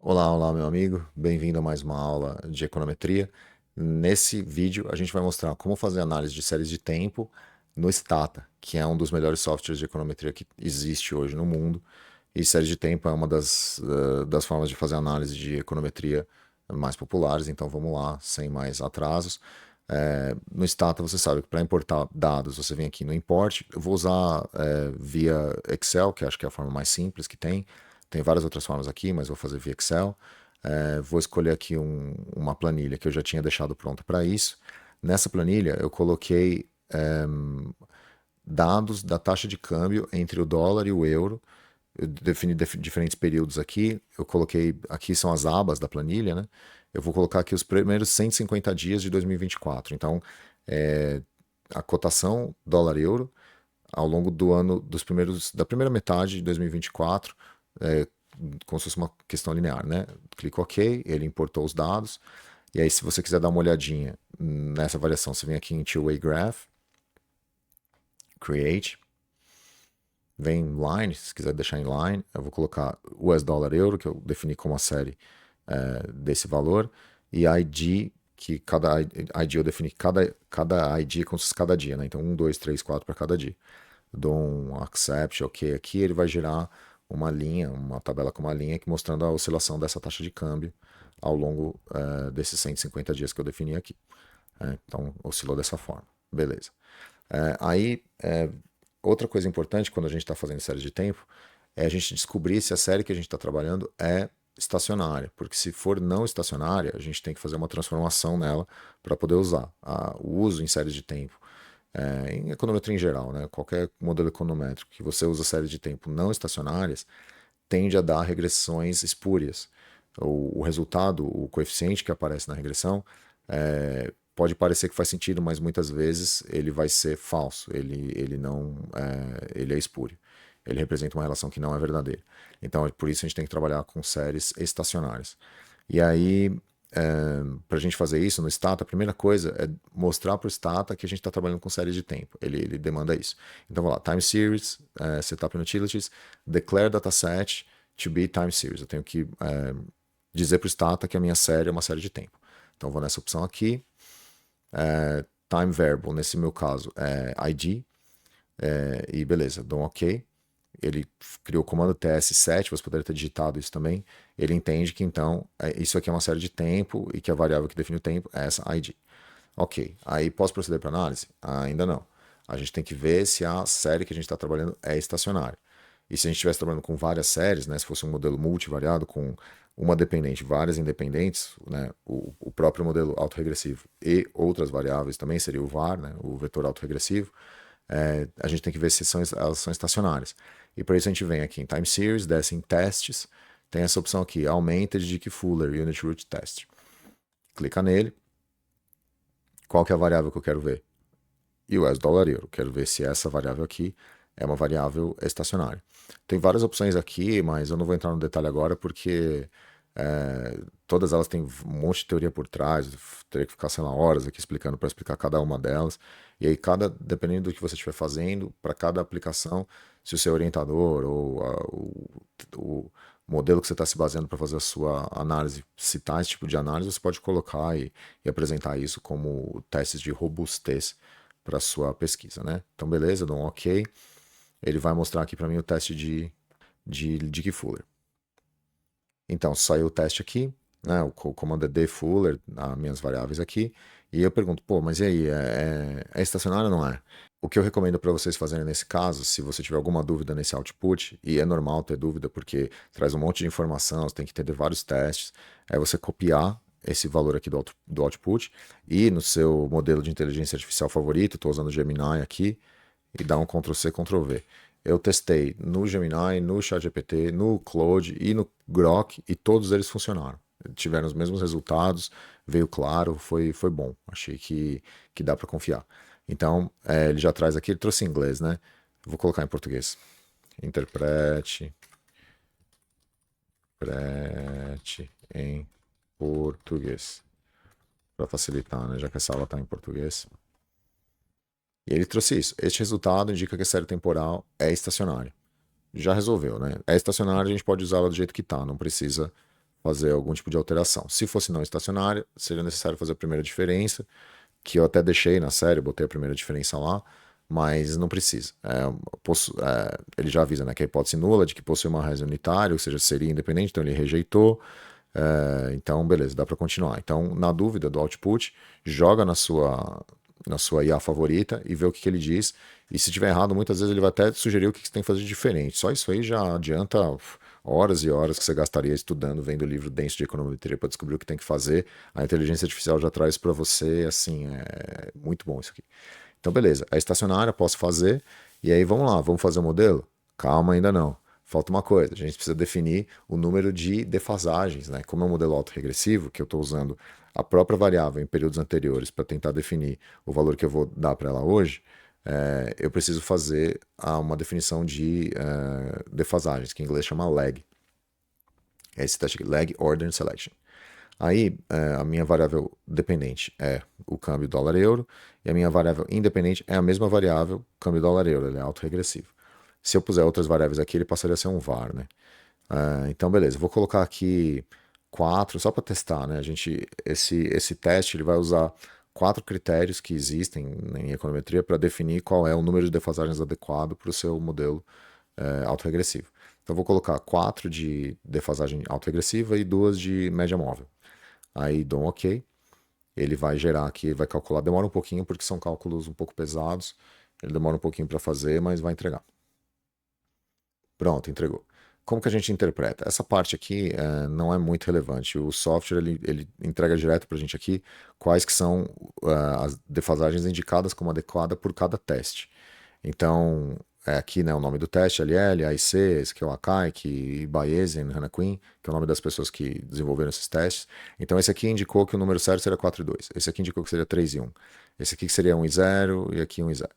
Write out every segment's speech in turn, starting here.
Olá, olá, meu amigo. Bem-vindo a mais uma aula de econometria. Nesse vídeo, a gente vai mostrar como fazer análise de séries de tempo no Stata, que é um dos melhores softwares de econometria que existe hoje no mundo. E séries de tempo é uma das formas de fazer análise de econometria mais populares. Então, vamos lá, sem mais atrasos. No Stata, você sabe que para importar dados, você vem aqui no Import. Eu vou usar via Excel, que acho que é a forma mais simples que tem. Tem várias outras formas aqui, mas vou fazer via Excel. Vou escolher aqui uma planilha que eu já tinha deixado pronta para isso. Nessa planilha, eu coloquei dados da taxa de câmbio entre o dólar e o euro. Eu defini diferentes períodos aqui. Eu coloquei, aqui são as abas da planilha, né? Eu vou colocar aqui os primeiros 150 dias de 2024. Então, a cotação dólar-euro ao longo do ano, da primeira metade de 2024, como se fosse uma questão linear, né? Clica OK, ele importou os dados. E aí, se você quiser dar uma olhadinha nessa variação, você vem aqui em Two-Way Graph, Create, vem em Line, se quiser deixar em Line, eu vou colocar US dólar euro, que eu defini como a série desse valor, e ID, que cada ID eu defini cada ID como se fosse cada dia, né? Então, 2, 3, 4 para cada dia. Dou um accept, OK aqui, ele vai gerar uma linha, uma tabela com uma linha que mostrando a oscilação dessa taxa de câmbio ao longo desses 150 dias que eu defini aqui. Então, oscilou dessa forma. Beleza. Aí, outra coisa importante quando a gente está fazendo série de tempo é a gente descobrir se a série que a gente está trabalhando é estacionária, porque se for não estacionária, a gente tem que fazer uma transformação nela para poder usar. O uso em séries de tempo, em econometria em geral, né, qualquer modelo econométrico que você usa séries de tempo não estacionárias, tende a dar regressões espúrias. O resultado, o coeficiente que aparece na regressão, pode parecer que faz sentido, mas muitas vezes ele vai ser falso, ele não ele é espúrio. Ele representa uma relação que não é verdadeira. Então, por isso a gente tem que trabalhar com séries estacionárias. E aí, para a gente fazer isso no Stata, a primeira coisa é mostrar para o Stata que a gente está trabalhando com séries de tempo. Ele demanda isso. Então, vou lá, Time Series, Setup and Utilities, Declare Dataset to be Time Series. Eu tenho que dizer para o Stata que a minha série é uma série de tempo. Então, vou nessa opção aqui, Time Variable, nesse meu caso, é ID, e beleza, dou um OK. Ele criou o comando TS7, você poderia ter digitado isso também. Ele entende que então isso aqui é uma série de tempo e que a variável que define o tempo é essa ID. Ok, aí posso proceder para análise? Ainda não. A gente tem que ver se a série que a gente está trabalhando é estacionária. E se a gente estivesse trabalhando com várias séries, né, se fosse um modelo multivariado com uma dependente, várias independentes, né, o próprio modelo autorregressivo e outras variáveis também seria o VAR, né, o vetor autorregressivo, a gente tem que ver se elas são estacionárias. E para isso a gente vem aqui em Time Series, desce em Testes, tem essa opção aqui, Augmented Dickey-Fuller Unit Root Test. Clica nele. Qual que é a variável que eu quero ver? US dólar euro. Quero ver se essa variável aqui é uma variável estacionária. Tem várias opções aqui, mas eu não vou entrar no detalhe agora porque todas elas têm um monte de teoria por trás. Teria que ficar, sei lá, horas aqui explicando para explicar cada uma delas. E aí, dependendo do que você estiver fazendo, para cada aplicação, se o seu orientador ou o modelo que você está se baseando para fazer a sua análise citar esse tipo de análise, você pode colocar e apresentar isso como testes de robustez para sua pesquisa, né? Então, beleza, dou um OK. Ele vai mostrar aqui para mim o teste de Dickey-Fuller. Então, saiu o teste aqui, né? O comando é dfuller, as minhas variáveis aqui. E eu pergunto, pô, mas e aí, é estacionário ou não é? O que eu recomendo para vocês fazerem nesse caso, se você tiver alguma dúvida nesse output, e é normal ter dúvida porque traz um monte de informação, você tem que ter vários testes, é você copiar esse valor aqui do output e no seu modelo de inteligência artificial favorito, estou usando o Gemini aqui, e dar um Ctrl+C, Ctrl+V. Eu testei no Gemini, no ChatGPT, no Claude e no Grok e todos eles funcionaram. Tiveram os mesmos resultados, veio claro, foi bom. Achei que dá para confiar. Então, ele já traz aqui, ele trouxe em inglês, né? Vou colocar em português. Interprete em português. Para facilitar, né? Já que essa aula está em português. E ele trouxe isso. Este resultado indica que a série temporal é estacionária. Já resolveu, né? É estacionária, a gente pode usá-la do jeito que está, não precisa fazer algum tipo de alteração. Se fosse não estacionária, seria necessário fazer a primeira diferença, que eu até deixei na série, botei a primeira diferença lá, mas não precisa. Ele já avisa, né, que a hipótese nula de que possui uma raiz unitária, ou seja, seria independente, então ele rejeitou. Então, beleza, dá para continuar. Então, na dúvida do output, joga na sua IA favorita e vê o que ele diz. E se tiver errado, muitas vezes ele vai até sugerir o que você tem que fazer de diferente. Só isso aí já adianta horas e horas que você gastaria estudando, vendo livro denso de econometria para descobrir o que tem que fazer. A inteligência artificial já traz para você, assim, é muito bom isso aqui. Então, beleza, é estacionária, posso fazer. E aí, vamos lá, vamos fazer o modelo? Calma, ainda não. Falta uma coisa, a gente precisa definir o número de defasagens, né? Como é um modelo autorregressivo, que eu estou usando a própria variável em períodos anteriores para tentar definir o valor que eu vou dar para ela hoje, eu preciso fazer uma definição de defasagens, que em inglês chama lag. É esse teste aqui, lag order selection. Aí, a minha variável dependente é o câmbio dólar-euro, e a minha variável independente é a mesma variável câmbio dólar-euro, ele é autorregressivo. Se eu puser outras variáveis aqui, ele passaria a ser um var, né? Então, beleza, vou colocar aqui 4, só para testar, né? Esse teste ele vai usar 4 critérios que existem em econometria para definir qual é o número de defasagens adequado para o seu modelo autorregressivo. Então, vou colocar 4 de defasagem autorregressiva e 2 de média móvel. Aí dou um OK. Ele vai gerar aqui, vai calcular. Demora um pouquinho porque são cálculos um pouco pesados. Ele demora um pouquinho para fazer, mas vai entregar. Pronto, entregou. Como que a gente interpreta? Essa parte aqui não é muito relevante. O software ele entrega direto para a gente aqui quais que são as defasagens indicadas como adequada por cada teste. Então, aqui, né, o nome do teste, LL, AIC, esse que é o Akaik, Bayesian, Hannah Quinn, que é o nome das pessoas que desenvolveram esses testes. Então, esse aqui indicou que o número certo seria 4 e 2. Esse aqui indicou que seria 3 e 1. Esse aqui que seria 1 e 0 e aqui 1 e 0.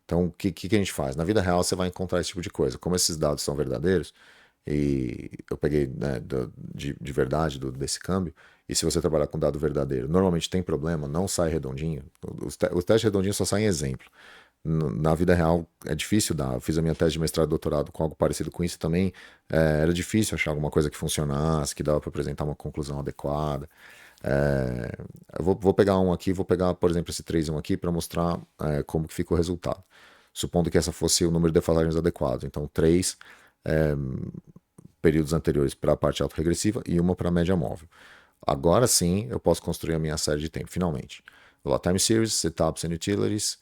Então, o que a gente faz? Na vida real, você vai encontrar esse tipo de coisa. Como esses dados são verdadeiros, e eu peguei, né, de verdade desse câmbio, e se você trabalhar com dado verdadeiro, normalmente tem problema, não sai redondinho. Os testes redondinhos só saem em exemplo. Na vida real é difícil dar. Eu fiz a minha tese de mestrado e doutorado com algo parecido com isso também. Era difícil achar alguma coisa que funcionasse, que dava para apresentar uma conclusão adequada. Eu vou pegar um aqui, vou pegar, por exemplo, esse 3 e 1 aqui para mostrar como que fica o resultado. Supondo que essa fosse o número de defasagens adequado. Então, 3 períodos anteriores para a parte autorregressiva e uma para a média móvel. Agora sim, eu posso construir a minha série de tempo, finalmente. Vou lá, Time Series, Setups and Utilities,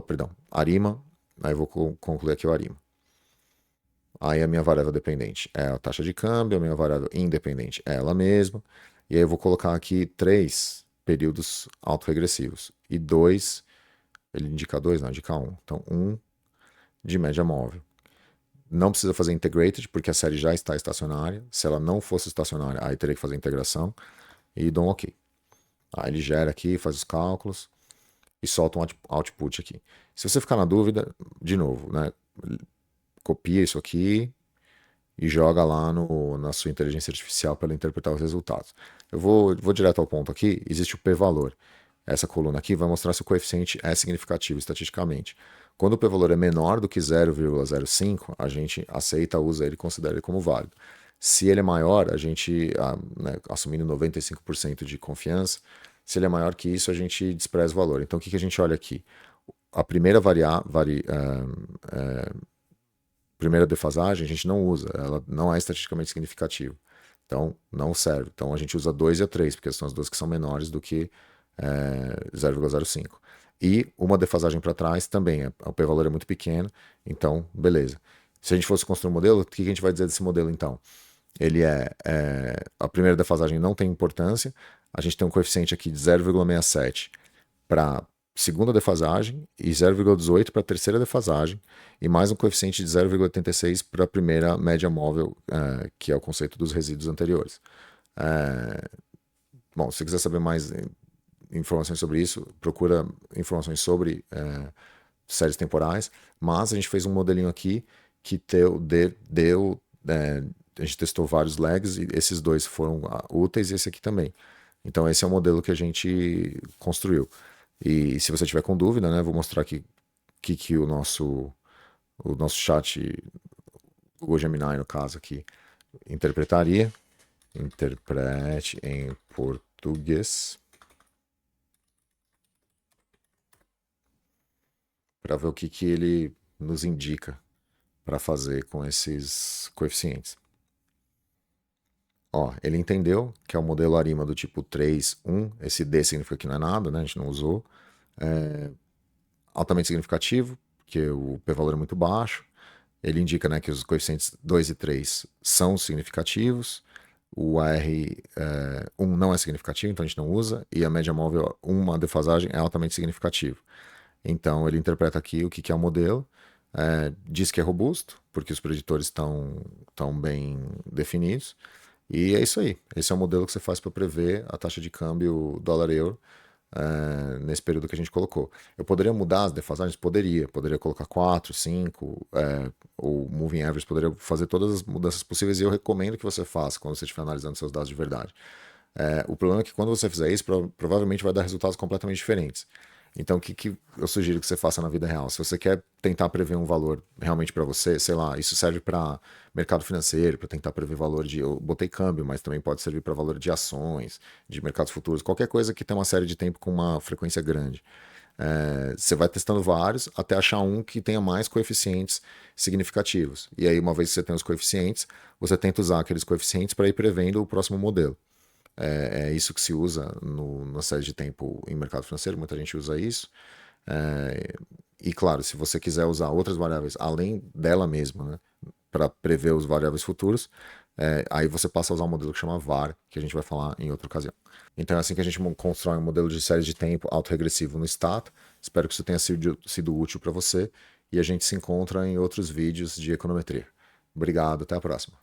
perdão, Arima, aí eu vou concluir aqui o Arima. Aí a minha variável dependente é a taxa de câmbio, a minha variável independente é ela mesma, e aí eu vou colocar aqui 3 períodos autorregressivos e 2, ele indica 2, não, indica 1. Então, 1 de média móvel. Não precisa fazer integrated, porque a série já está estacionária. Se ela não fosse estacionária, aí teria que fazer integração. E dou um OK. Aí ele gera aqui, faz os cálculos e solta um output aqui. Se você ficar na dúvida, de novo, né, copia isso aqui e joga lá na sua inteligência artificial para ela interpretar os resultados. Eu vou direto ao ponto aqui. Existe o p-valor. Essa coluna aqui vai mostrar se o coeficiente é significativo estatisticamente. Quando o p-valor é menor do que 0,05, a gente aceita, usa ele e considera ele como válido. Se ele é maior, a gente, né, assumindo 95% de confiança, se ele é maior que isso, a gente despreza o valor. Então, o que a gente olha aqui? A primeira primeira defasagem a gente não usa, ela não é estatisticamente significativa. Então, não serve. Então, a gente usa 2 e a 3, porque são as duas que são menores do que 0,05. E uma defasagem para trás também, o p-valor é muito pequeno, então, beleza. Se a gente fosse construir um modelo, o que a gente vai dizer desse modelo, então? Ele a primeira defasagem não tem importância, a gente tem um coeficiente aqui de 0,67 para segunda defasagem e 0,18 para a terceira defasagem, e mais um coeficiente de 0,86 para a primeira média móvel, que é o conceito dos resíduos anteriores. Bom, se você quiser saber mais informações sobre isso, procura informações sobre séries temporais, mas a gente fez um modelinho aqui que a gente testou vários lags e esses dois foram úteis e esse aqui também. Então esse é o modelo que a gente construiu. E se você tiver com dúvida, né, vou mostrar aqui que o nosso chat, o Gemini no caso aqui, interpretaria. Interprete em português para ver o que ele nos indica para fazer com esses coeficientes. Ó, ele entendeu que é o modelo ARIMA do tipo 3, 1. Esse D significa que não é nada, né? A gente não usou. Altamente significativo, porque o p-valor é muito baixo. Ele indica, né, que os coeficientes 2 e 3 são significativos. O AR1 não é significativo, então a gente não usa. E a média móvel, uma defasagem, é altamente significativo. Então ele interpreta aqui o que é o modelo. Diz que é robusto, porque os preditores estão bem definidos. E é isso aí. Esse é o modelo que você faz para prever a taxa de câmbio dólar-euro nesse período que a gente colocou. Eu poderia mudar as defasagens? Poderia colocar 4, 5, ou Moving Average, poderia fazer todas as mudanças possíveis e eu recomendo que você faça quando você estiver analisando seus dados de verdade. O problema é que quando você fizer isso, provavelmente vai dar resultados completamente diferentes. Então, o que eu sugiro que você faça na vida real? Se você quer tentar prever um valor realmente para você, sei lá, isso serve para mercado financeiro, para tentar prever valor de. Eu botei câmbio, mas também pode servir para valor de ações, de mercados futuros, qualquer coisa que tenha uma série de tempo com uma frequência grande. Você vai testando vários até achar um que tenha mais coeficientes significativos. E aí, uma vez que você tem os coeficientes, você tenta usar aqueles coeficientes para ir prevendo o próximo modelo. É isso que se usa na série de tempo em mercado financeiro, muita gente usa isso. E claro, se você quiser usar outras variáveis além dela mesma, né, para prever os variáveis futuros, aí você passa a usar um modelo que chama VAR, que a gente vai falar em outra ocasião. Então é assim que a gente constrói um modelo de série de tempo autorregressivo no Stata. Espero que isso tenha sido útil para você e a gente se encontra em outros vídeos de econometria. Obrigado, até a próxima.